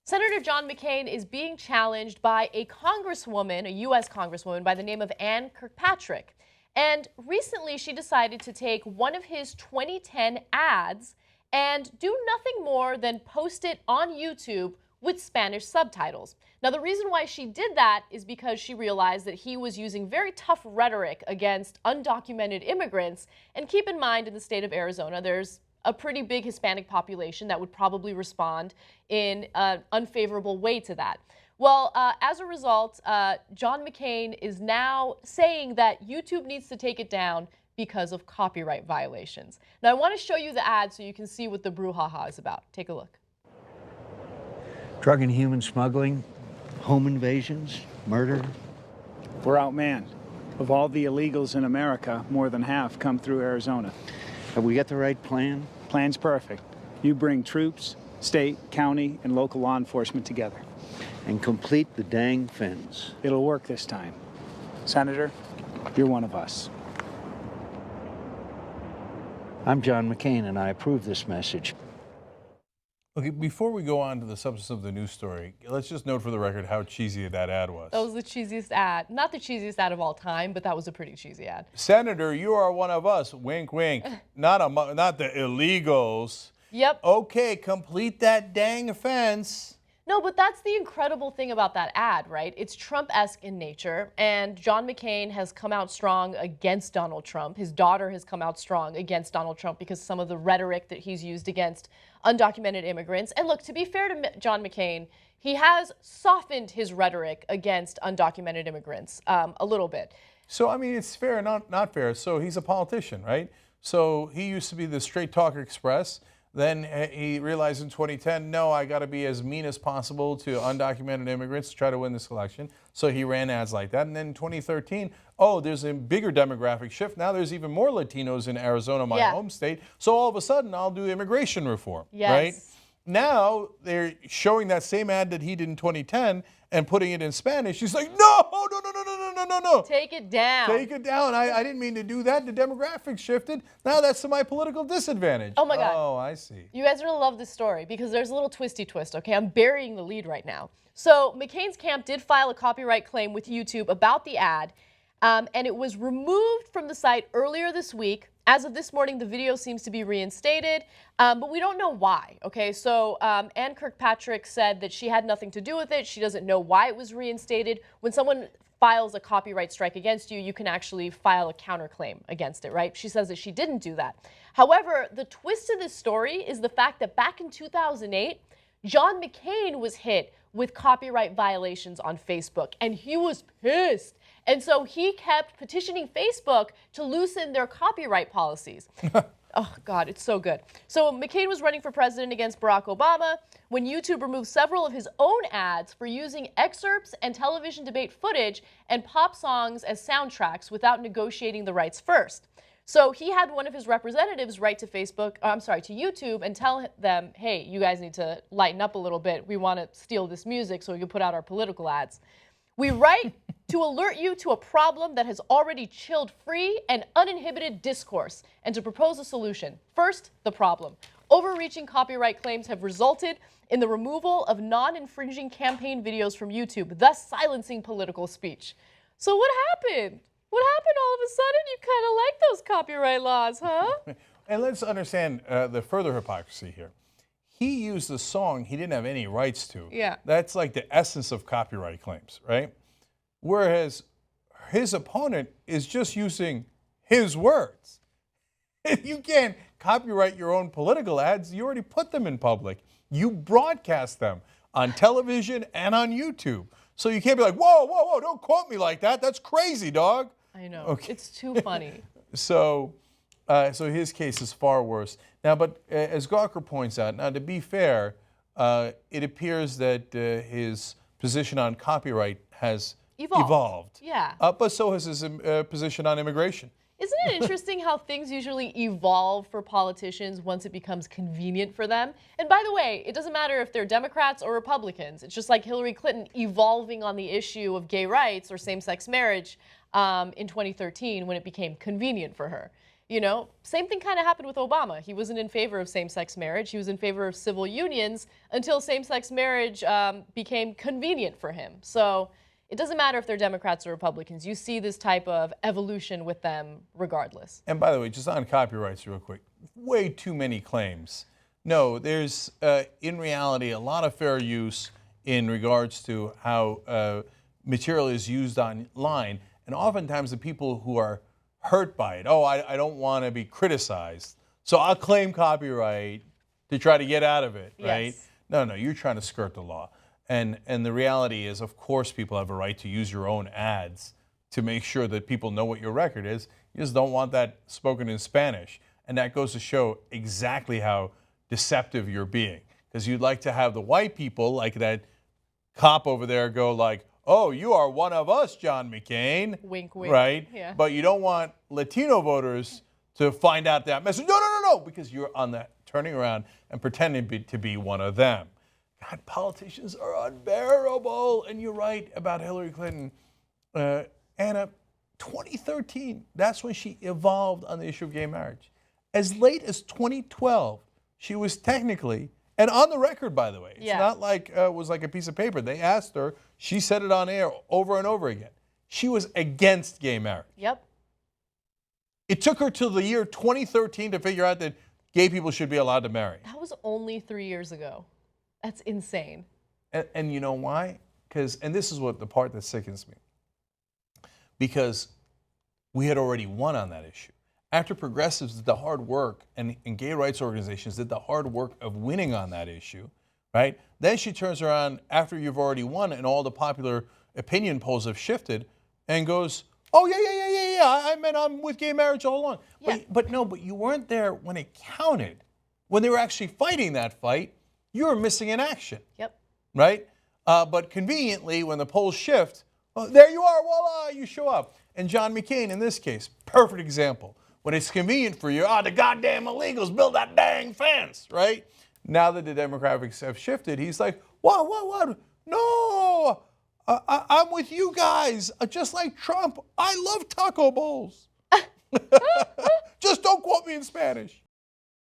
Senator John McCain is being challenged by a congresswoman, a U.S. congresswoman by the name of Ann Kirkpatrick. And recently she decided to take one of his 2010 ads and do nothing more than post it on YouTube with Spanish subtitles. Now, the reason why she did that is because she realized that he was using very tough rhetoric against undocumented immigrants. And keep in mind, in the state of Arizona, there's a pretty big Hispanic population that would probably respond in an unfavorable way to that. Well, as a result, John McCain is now saying that YouTube needs to take it down because of copyright violations. Now, I want to show you the ad so you can see what the brouhaha is about. Take a look. Drug and human smuggling, home invasions, murder. We're outmanned. Of all the illegals in America, more than half come through Arizona. Have we got the right plan? Plan's perfect. You bring troops, state, county, and local law enforcement together. And complete the dang fence. It'll work this time. Senator, you're one of us. I'm John McCain, and I approve this message. Okay, before we go on to the substance of the news story, let's just note for the record how cheesy that ad was. That was the cheesiest ad. Not the cheesiest ad of all time, but that was a pretty cheesy ad. Senator, you are one of us. Wink, wink. Not the illegals. Yep. Okay, complete that dang offense. No, but that's the incredible thing about that ad, right? It's Trump-esque in nature, and John McCain has come out strong against Donald Trump. His daughter has come out strong against Donald Trump because some of the rhetoric that he's used against undocumented immigrants. And look, to be fair to John McCain, he has softened his rhetoric against undocumented immigrants a little bit. So, I mean, it's fair, not fair. So he's a politician, right? So he used to be the Straight Talk Express. Then he realized in 2010, no, I got to be as mean as possible to undocumented immigrants to try to win this election. So he ran ads like that. And then in 2013, oh, there's a bigger demographic shift. Now there's even more Latinos in Arizona, my home state. So all of a sudden, I'll do immigration reform, right? Now they're showing that same ad that he did in 2010 and putting it in Spanish. He's like, no. Take it down. Take it down. I didn't mean to do that. The demographics shifted. Now that's to my political disadvantage. Oh my God. Oh, I see. You guys are gonna love this story because there's a little twisty twist, okay? I'm burying the lead right now. So McCain's camp did file a copyright claim with YouTube about the ad, and it was removed from the site earlier this week. As of this morning, the video seems to be reinstated, but we don't know why, okay? So Ann Kirkpatrick said that she had nothing to do with it. She doesn't know why it was reinstated. When someone files a copyright strike against you, you can actually file a counterclaim against it, right? She says that she didn't do that. However, the twist to this story is the fact that back in 2008, John McCain was hit with copyright violations on Facebook, and he was pissed. And so he kept petitioning Facebook to loosen their copyright policies. Oh, God, it's so good. So McCain was running for president against Barack Obama when YouTube removed several of his own ads for using excerpts and television debate footage and pop songs as soundtracks without negotiating the rights first. So he had one of his representatives write to to YouTube and tell them, hey, you guys need to lighten up a little bit. We want to steal this music so we can put out our political ads. We write to alert you to a problem that has already chilled free and uninhibited discourse and to propose a solution. First, the problem. Overreaching copyright claims have resulted in the removal of non-infringing campaign videos from YouTube, thus silencing political speech. So what happened? What happened all of a sudden? You kind of like those copyright laws, huh? And let's understand the further hypocrisy here. He used a song he didn't have any rights to. Yeah. That's like the essence of copyright claims, right? Whereas his opponent is just using his words. If you can't copyright your own political ads, you already put them in public. You broadcast them on television and on YouTube. So you can't be like, whoa, don't quote me like that. That's crazy, dog. I know. Okay. It's too funny. So his case is far worse. Now, but as Gawker points out, now to be fair, it appears that his position on copyright has evolved. Yeah. But so has his position on immigration. Isn't it interesting how things usually evolve for politicians once it becomes convenient for them? And by the way, it doesn't matter if they're Democrats or Republicans. It's just like Hillary Clinton evolving on the issue of gay rights or same-sex marriage in 2013 when it became convenient for her. You know, same thing kind of happened with Obama. He wasn't in favor of same-sex marriage. He was in favor of civil unions until same-sex marriage became convenient for him. So it doesn't matter if they're Democrats or Republicans. You see this type of evolution with them regardless. And by the way, just on copyrights real quick, way too many claims. No, there's in reality a lot of fair use in regards to how material is used online. And oftentimes the people who are hurt by it, oh, I don't want to be criticized, so I'll claim copyright to try to get out of it, right? Yes. No, you're trying to skirt the law. And the reality is, of course, people have a right to use your own ads to make sure that people know what your record is. You just don't want that spoken in Spanish. And that goes to show exactly how deceptive you're being. Because you'd like to have the white people, like that cop over there, go like, oh, you are one of us, John McCain. Wink, wink. Right? Yeah. But you don't want Latino voters to find out that message. No, because you're on that, turning around and pretending to be one of them. God, politicians are unbearable. And you're right about Hillary Clinton. Anna, 2013, that's when she evolved on the issue of gay marriage. As late as 2012, she was technically, and on the record, by the way, it's not like it was like a piece of paper. They asked her, she said it on air over and over again. She was against gay marriage. Yep. It took her till the year 2013 to figure out that gay people should be allowed to marry. That was only 3 years ago. That's insane. And you know why? And this is what the part that sickens me. Because we had already won on that issue. After progressives did the hard work and gay rights organizations did the hard work of winning on that issue, right? Then she turns around after you've already won and all the popular opinion polls have shifted and goes, oh, yeah. I meant I'm with gay marriage all along. Yeah. But you weren't there when it counted. When they were actually fighting that fight, you were missing in action. Yep. Right? But conveniently, when the polls shift, there you are, voila, you show up. And John McCain, in this case, perfect example. When it's convenient for you, the goddamn illegals build that dang fence, right? Now that the demographics have shifted, he's like, what? No, I'm with you guys, just like Trump. I love taco bowls. Just don't quote me in Spanish.